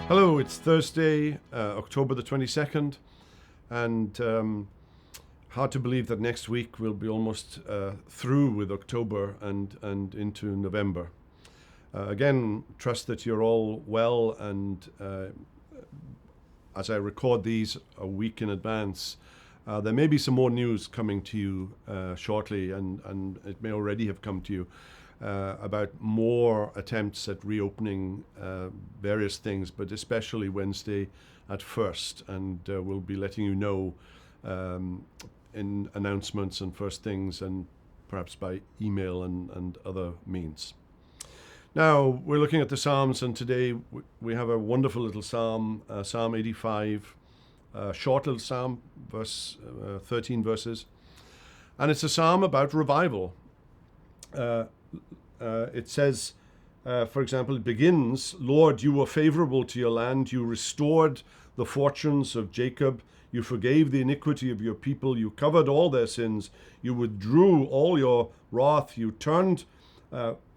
Hello, it's Thursday, October the 22nd, and hard to believe that next week we'll be almost through with October and into November. Again, trust that you're all well, and as I record these a week in advance, there may be some more news coming to you shortly, and it may already have come to you. About more attempts at reopening various things, but especially Wednesday at first. And we'll be letting you know in announcements and first things, and perhaps by email and other means. Now, we're looking at the Psalms, and today we have a wonderful little psalm, Psalm 85, short little psalm, 13 verses. And it's a psalm about revival. It says, for example, it begins, Lord, you were favorable to your land. You restored the fortunes of Jacob. You forgave the iniquity of your people. You covered all their sins. You withdrew all your wrath. You turned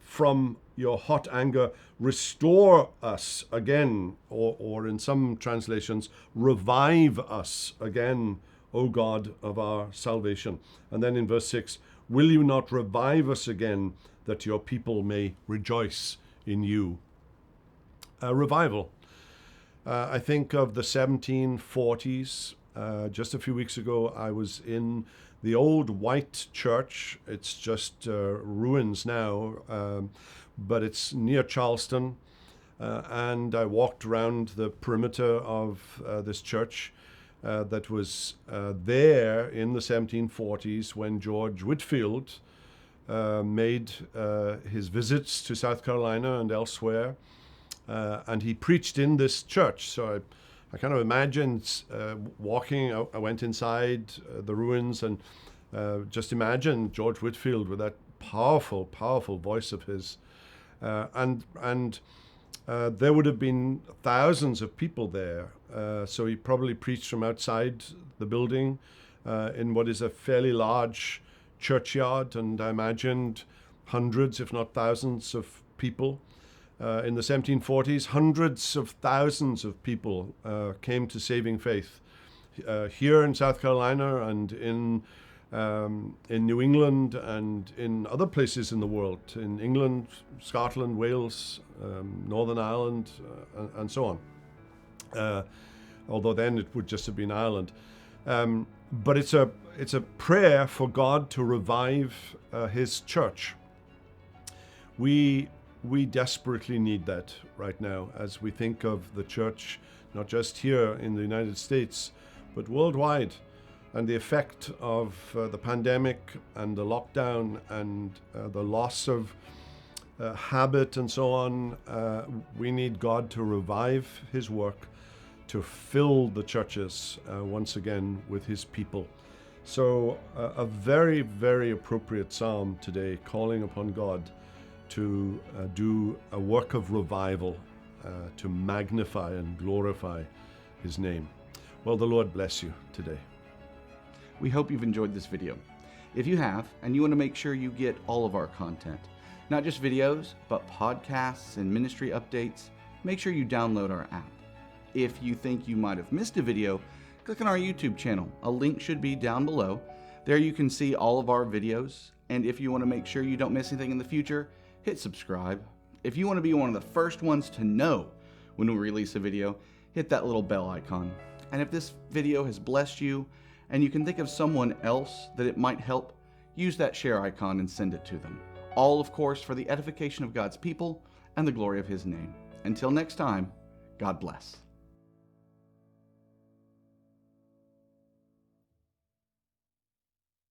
from your hot anger. Restore us again, or in some translations, revive us again, O God of our salvation. And then in verse 6, will you not revive us again, that your people may rejoice in you? Revival. I think of the 1740s. Just a few weeks ago, I was in the old white church. It's just ruins now, but it's near Charleston. And I walked around the perimeter of this church that was there in the 1740s when George Whitefield made his visits to South Carolina and elsewhere, and he preached in this church. So I kind of imagined walking. I went inside the ruins and just imagined George Whitefield with that powerful, powerful voice of his, and there would have been thousands of people there. So he probably preached from outside the building in what is a fairly large churchyard, and I imagined hundreds, if not thousands, of people. In the 1740s, hundreds of thousands of people came to saving faith here in South Carolina and in New England and in other places in the world, in England, Scotland, Wales, Northern Ireland, and so on. Although then it would just have been Ireland. But it's a prayer for God to revive His church. We desperately need that right now as we think of the church, not just here in the United States, but worldwide, and the effect of the pandemic and the lockdown and the loss of habit and so on. We need God to revive His work, to fill the churches once again with His people. So a very, very appropriate psalm today, calling upon God to do a work of revival, to magnify and glorify His name. Well, the Lord bless you today. We hope you've enjoyed this video. If you have, and you want to make sure you get all of our content, not just videos, but podcasts and ministry updates, make sure you download our app. If you think you might have missed a video, click on our YouTube channel. A link should be down below. There you can see all of our videos. And if you want to make sure you don't miss anything in the future, hit subscribe. If you want to be one of the first ones to know when we release a video, hit that little bell icon. And if this video has blessed you and you can think of someone else that it might help, use that share icon and send it to them. All, of course, for the edification of God's people and the glory of His name. Until next time, God bless.